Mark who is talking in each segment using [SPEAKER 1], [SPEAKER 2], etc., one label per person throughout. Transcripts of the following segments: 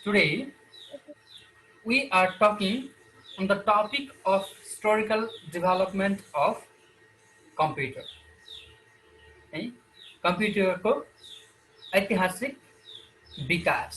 [SPEAKER 1] Today we are talking on the topic of historical development of computer. है कम्प्युटरको ऐतिहासिक विकास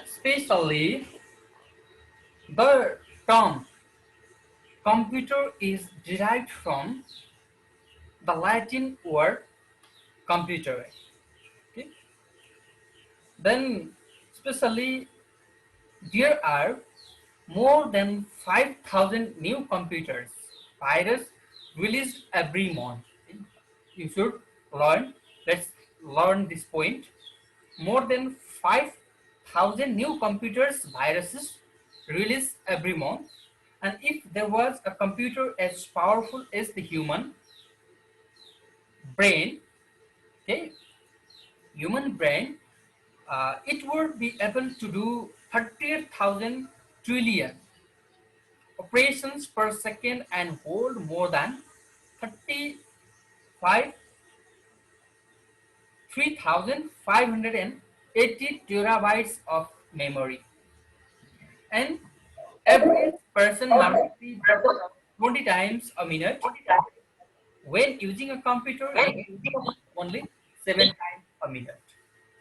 [SPEAKER 1] especially the term computer is derived from the Latin word computere. Okay? Then especially there are more than 5,000 new computers virus released every month. You should learn. Let's learn this point. More than 5,000 new computers viruses released every month. And if there was a computer as powerful as the human brain, okay, human brain, it would be able to do 30,000 trillion operations per second and hold more than 35 3,580 terabytes of memory, and average person must be 20 times a minute. When using a computer, only 7 times a minute.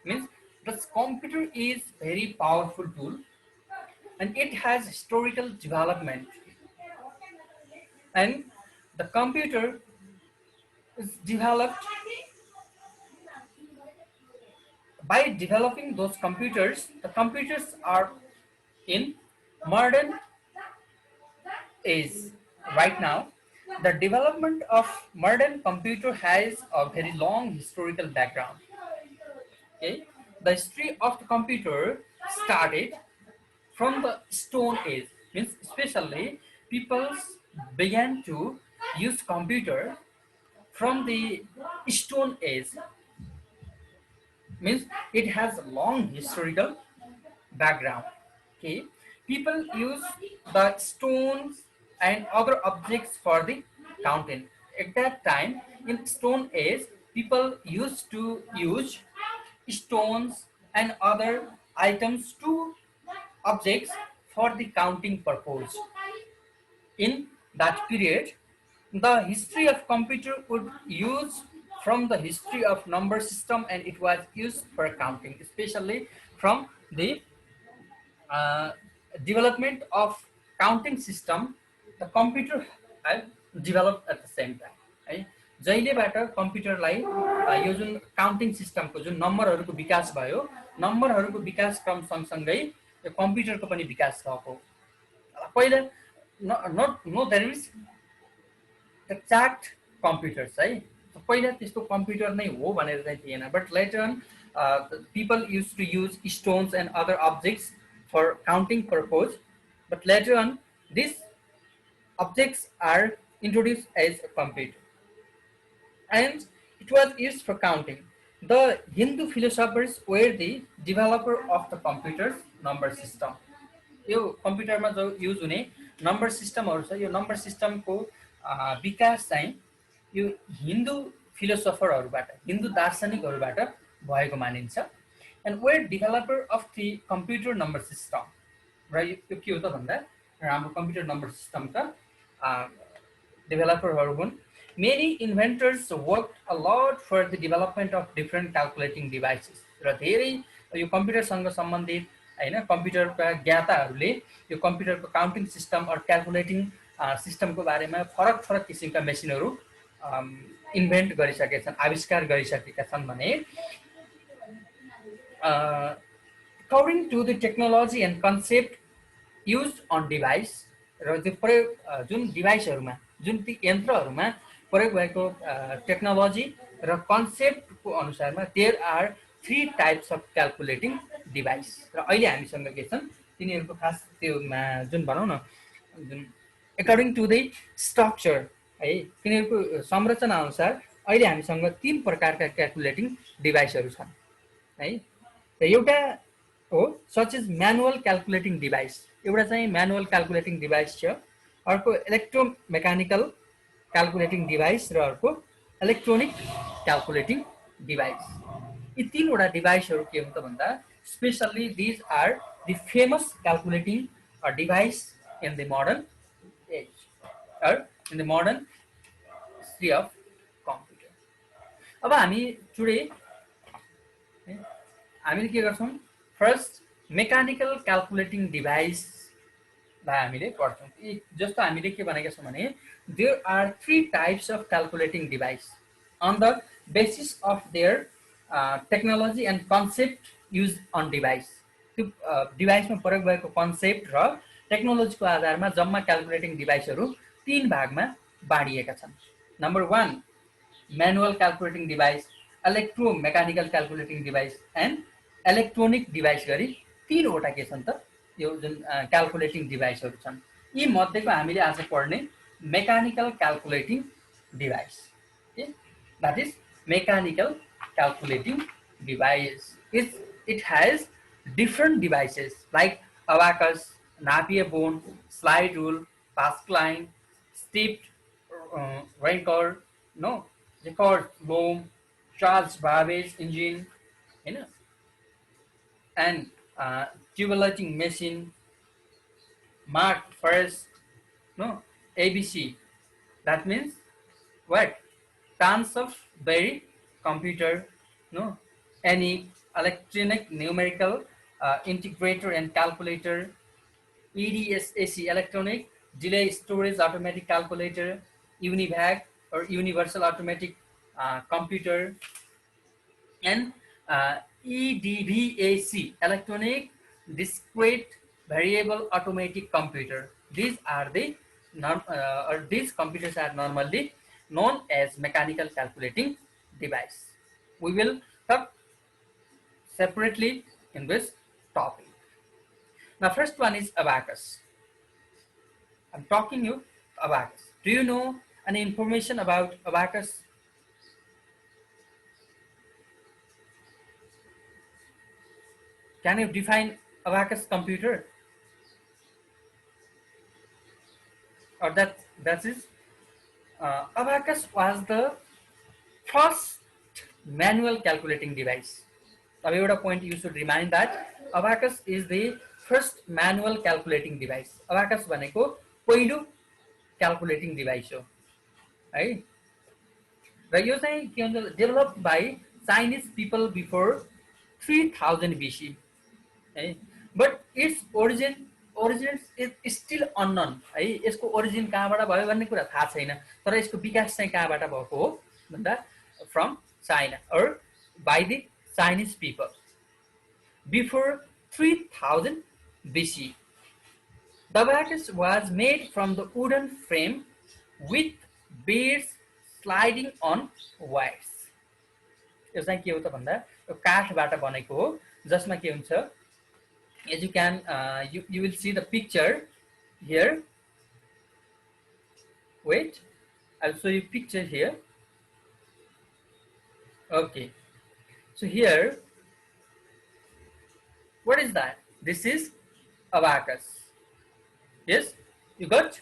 [SPEAKER 1] Means this computer is very powerful tool and it has historical development, and the computer is developed by developing those computers. The computers are in modern age right now. The development of modern computer has a very long historical background. Okay, the history of the computer started from the Stone Age. Means especially people began to use computer from the Stone Age. Means it has a long historical background. Okay, people use the stones and other objects for the counting. At that time, in Stone Age, people used to use stones and other items to objects for the counting purpose. In that period, the history of computer would use from the history of number system, and it was used for counting, especially from the uh, development of counting system. The computer developed at the same time. है जहिलेबाट कम्प्युटरलाई यो जुन counting सिस्टमको जुन नम्बरहरूको विकास भयो, नम्बरहरूको विकास क्रम सँगसँगै यो कम्प्युटरको पनि विकास भएको. पहिला no there is exact computers है, पहिला त्यस्तो कम्प्युटर नै हो भनेर चाहिँ थिएन. But later on people used to use stones and other objects for counting purpose, but later on these objects are introduced as a computer and it was used for counting. The Hindu philosophers were the developer of the computer's number system. यो कम्प्युटरमा जो use हुने number सिस्टमहरु छ, यो number सिस्टमको विकास चाहिँ यो हिन्दू फिलोसोफरहरुबाट, हिन्दू दार्शनिकहरुबाट भएको मानिन्छ. And where developer of the computer number system. र यो के हो त भन्दा हाम्रो कम्प्युटर नम्बर सिस्टमका डेभलपरहरु हुन्. Many inventors worked a lot for the development of different calculating devices. र धेरै यो कम्प्युटरसँग सम्बन्धित हैन कम्प्युटरका ज्ञाताहरूले यो कम्प्युटरको काउन्टिङ सिस्टम अर क्याल्कुलेटिङ सिस्टमको बारेमा फरक फरक किसिमका मेसिनहरू इन्भेन्ट गरिसकेका छन्, आविष्कार गरिसकेका छन् भने according to the technology and concept used on device. र त्यो प्रयोग जुन डिभाइसहरुमा, जुन ती यन्त्रहरुमा प्रयोग भएको टेक्नोलोजी र कन्सेप्टको अनुसारमा there are 3 types of calculating device. र अहिले हामीसँग के छन् तिनीहरुको खास त्यो जुन भनौं न जुन अकॉर्डिंग टु द स्ट्रक्चर है, तिनीहरुको संरचना अनुसार अहिले हामीसँग 3 प्रकारका क्याल्कुलेटिङ डिभाइसहरु छन् है. र एउटा हो सच इज म्यानुअल क्याल्कुलेटिङ डिभाइस. एउटा चाहिँ म्यानुअल क्याल्कुलेटिङ डिभाइस छ, अर्को इलेक्ट्रोमेकानिकल क्याल्कुलेटिङ डिभाइस र अर्को इलेक्ट्रोनिक क्याल्कुलेटिङ डिभाइस. यी तीनवटा डिभाइसहरू के हुन् त भन्दा specially these are the famous calculating device in the modern age or in the modern history of computer. अब हामी टुडे हामीले के गर्छौं फर्स्ट मेकानिकल क्यालकुलेटिङ डिभाइसलाई हामीले पढ्छौं जस्तो हामीले के भनेका छौं भने there are three types of calculating device on the basis of their technology and concept use on device त्यो डिभाइसमा प्रयोग भएको कन्सेप्ट र टेक्नोलोजीको आधारमा जम्मा क्यालकुलेटिङ डिभाइसहरू तीन भागमा बाँडिएका छन् number 1 manual calculating device electromechanical calculating device and electronic device गरी तीनवटा के छन् त यो जुन क्यालकुलेटिङ डिभाइसहरू छन् यी मध्येको हामीले आज पढ्ने mechanical calculating device that is mechanical calculating device. It has different devices like abacus, Napier bone, slide rule, Pascal line, stepped record, no, record loom, Charles Babbage engine, you know, and tabulating machine, Mark first, no, ABC. That means what? Tons of very computer, no, any electronic numerical integrator and calculator, EDSAC electronic delay storage automatic calculator, UNIVAC or universal automatic computer, and EDVAC electronic discrete variable automatic computer. These are the these computers are normally known as mechanical calculating device. We will talk separately in this topic. Now first one is abacus. I'm talking you abacus. Do you know any information about abacus? Can you define abacus computer? Or that is abacus was the first manual calculating device. Now, point you should remind that abacus is the first manual calculating device. Abacus भनेको पहिलो calculating device हो, है? र यो चाहिँ के हुन्छ developed by Chinese people before 3000 BC, है? But its origin is still unknown, है? यसको origin कहाँबाट भयो भन्ने कुरा थाहा छैन, तर यसको विकास चाहिँ कहाँबाट भएको हो भन्दा from China or by the Chinese people before 3000 BC. The abacus was made from the wooden frame with beads sliding on wires. यो चाहिँ के हो त भन्दा यो काठबाट बनेको हो जसमा के हुन्छ, as you can you will see the picture here. Wait, I'll show you picture here. Okay, so here, what is that? This is abacus. Yes, you got?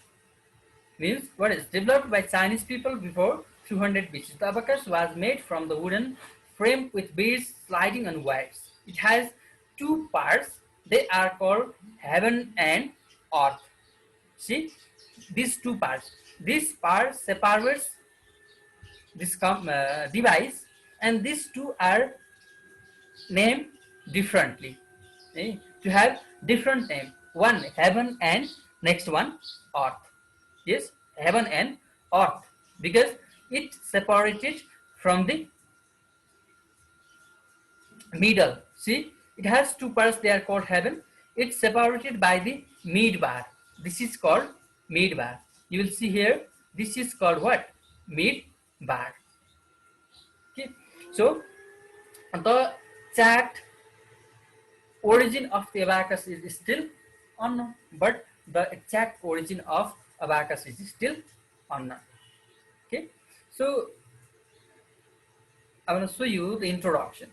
[SPEAKER 1] Means what is developed by Chinese people before 200 BC. The abacus was made from the wooden frame with beads sliding on wires. It has two parts. They are called heaven and earth. See, these two parts. This part separates this device, and these two are named differently. Okay? To have different name. One heaven and next one earth. Yes, heaven and earth, because it separated from the middle. See, it has two parts. They are called heaven. It's separated by the mid bar. This is called mid bar. You will see here. This is called what? Mid bar. Okay. So the exact origin of the abacus is still unknown, but the exact origin of abacus is still unknown. Okay. So I want to show you the introduction.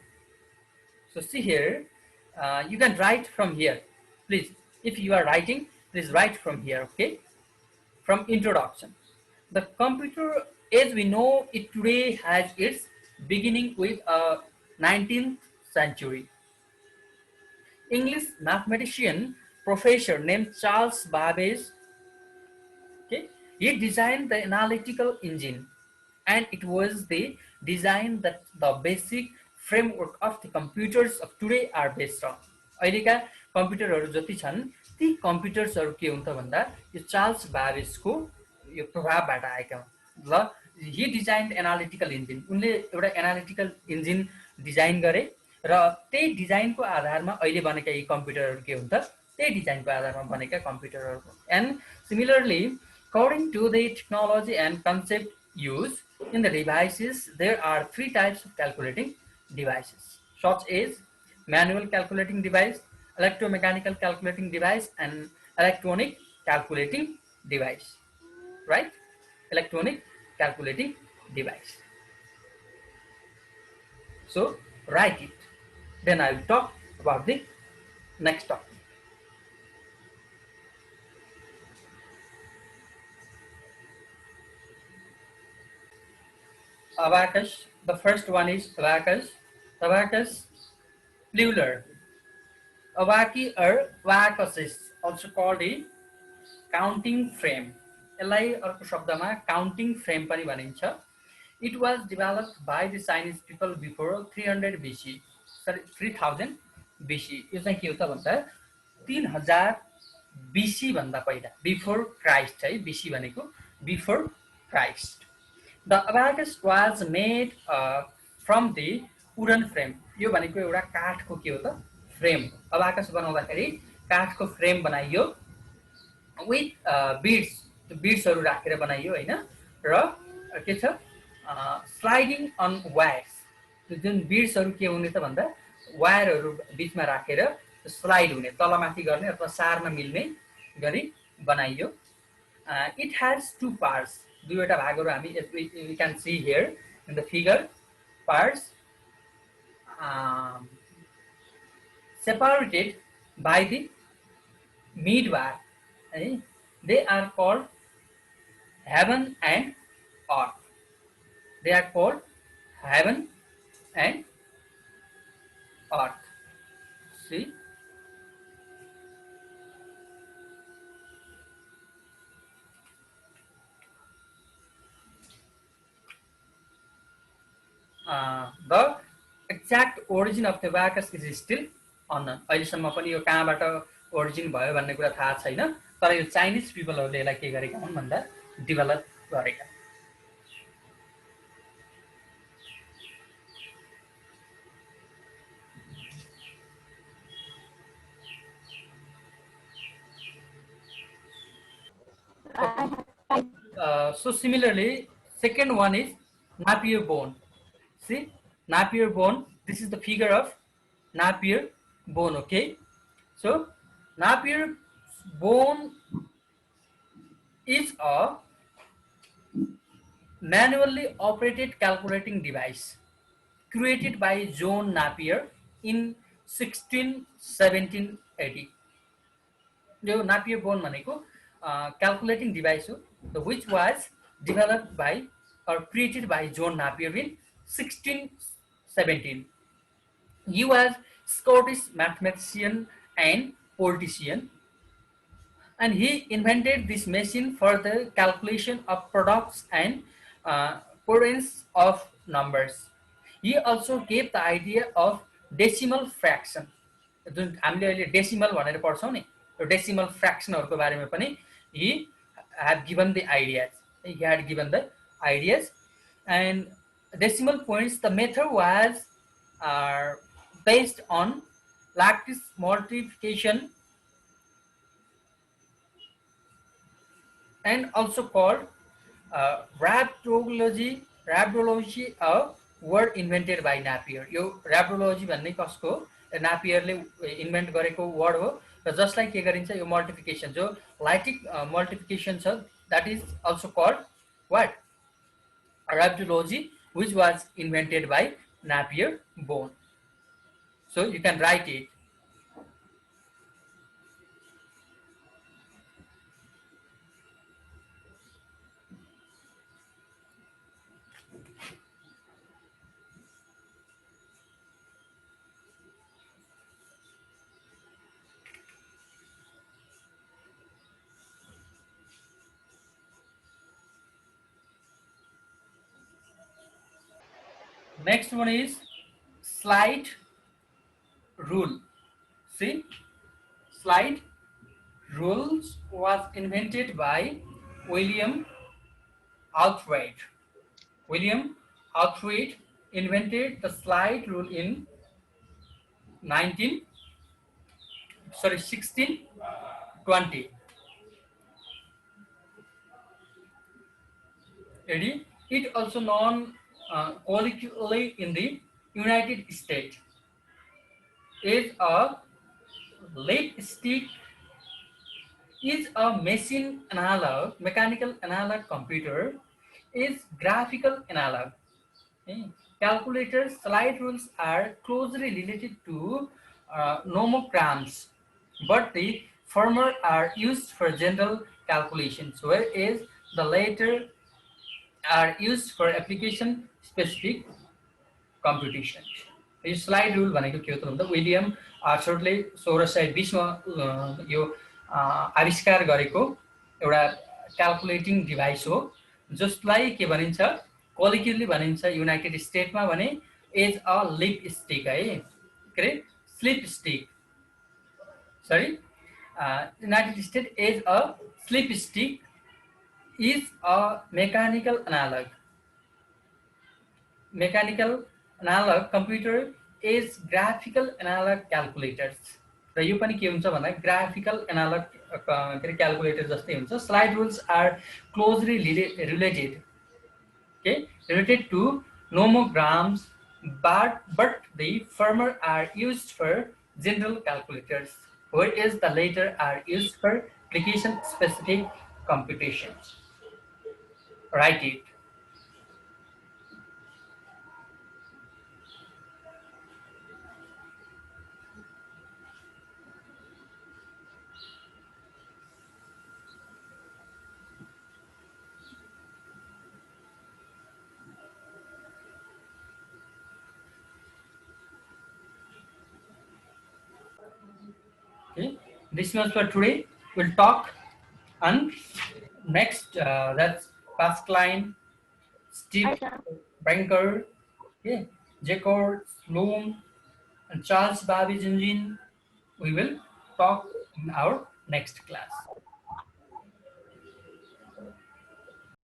[SPEAKER 1] So see here, you can write from here. Please, if you are writing, please write from here, okay? From introduction. The computer, as we know it today, has its beginning with a 19th century. English mathematician professor named Charles Babbage, okay, he designed the analytical engine, and it was the design that the basic framework of the computers of today are based on. अहिलेका कम्प्युटरहरू जति छन् ती कम्प्युटर्सहरू के हुन् त भन्दा यो Charles ब्याबेजको यो प्रभावबाट आएका हुन् ल. हि डिजाइन एनालिटिकल इन्जिन, उनले एउटा एनालिटिकल इन्जिन डिजाइन गरे र त्यही डिजाइनको आधारमा अहिले बनेका यी कम्प्युटरहरू के हुन् त त्यही डिजाइनको आधारमा बनेका कम्प्युटरहरू. And similarly according to the technology and concept used in the devices, there are three types of calculating devices, such as manual calculating device, electromechanical calculating device, and electronic calculating device. Right? Electronic calculating device. So write it. Then I will talk about the next topic. Abacus. The first one is abacus. Abacus plural. Abaki or abacus is also called a counting frame. यसलाई अर्को शब्दमा counting frame पनि भनिन्छ. It was developed by the Chinese people before 300 BC. Sorry, 3000 BC. यो चाहिँ के हो त भन्दा 3000 BC भन्दा पहिला, बिफोर क्राइस्ट है. BC भनेको before Christ. The abacus was made from the wooden frame. यो भनेको एउटा काठको के हो त फ्रेम. अबाकस बनाउँदाखेरि काठको फ्रेम बनाइयो विथ बिड्स, बिड्सहरू राखेर बनाइयो हैन. र के छ स्लाइडिङ अन वायर्स. जुन बिड्सहरू के हुने त भन्दा वायरहरू बिचमा राखेर स्लाइड हुने, तलमाथि गर्ने अथवा सार्न मिल्ने गरी बनाइयो. It has two parts. दुईवटा भागहरू हामी we can see here in the figure. Parts separated by the midbar. They are called heaven and earth. They are called heaven and earth. See. The exact origin of the abacus is still unknown. अहिलेसम्म पनि यो कहाँबाट origin भयो भन्ने कुरा थाहा छैन. तर यो Chinese पिपलहरूले यसलाई के गरेका हुन् भन्दा डेभलप गरेका. So similarly, second one is Napier bone. See, Napier bone. This is the figure of Napier bone. Okay, so Napier bone is a manually operated calculating device created by John Napier in 1617 AD. Yo Napier bone भनेको calculating device हो, which was developed by or created by John Napier in 1617. He was Scottish mathematician and politician, and he invented this machine for the calculation of products and potence of numbers. He also gave the idea of decimal fraction. जुन हामीले अहिले decimal भनेर पढ्छौँ नि, त्यो decimal फ्र्याक्सनहरूको बारेमा पनि he had given the ideas. He had given the ideas, and decimal points. The method was based on lattice multiplication and also called rhabdology. Rhabdology a word invented by Napier. Yo rhabdology भन्ने कसको नापियरले invent गरेको word हो. र जसलाई के गरिन्छ यो multiplication, जो lytic multiplication छ, that is also called what? Rhabdology, which was invented by Napier bone. So you can write it. Next one is slide rule. See, slide rules was invented by William Althwaite. William Althwaite invented the slide rule in 1620. AD. It also known colloquially in the United States is a lead stick is a mechanical analog computer is graphical analog. Okay. Calculators slide rules are closely related to nomograms, but the former are used for general calculations, whereas the latter are used for application specific computations. Yo slide rule भनेको के हो त भन्दा William आर्थरले 1620 मा यो आविष्कार गरेको एउटा क्याल्कुलेटिङ device हो जसलाई के भनिन्छ कोलिक्युली भनिन्छ युनाइटेड स्टेटमा भने एज अ लिप स्टिक है के रे slip stick sorry united state as a slip stick is a mechanical analog computer is graphical analog calculators र यो पनि के हुन्छ भन्दा ग्राफिकल एनालग क्याल्कुलेटर जस्तै हुन्छ slide rules are closely related to nomograms but the former are used for general calculators whereas the later are used for application specific computations. Write it. Okay, this was for today. We'll talk on next. That's Pascaline, Steve Banker, okay, Jacob Sloan, and Charles Babbage engine. We will talk in our next class.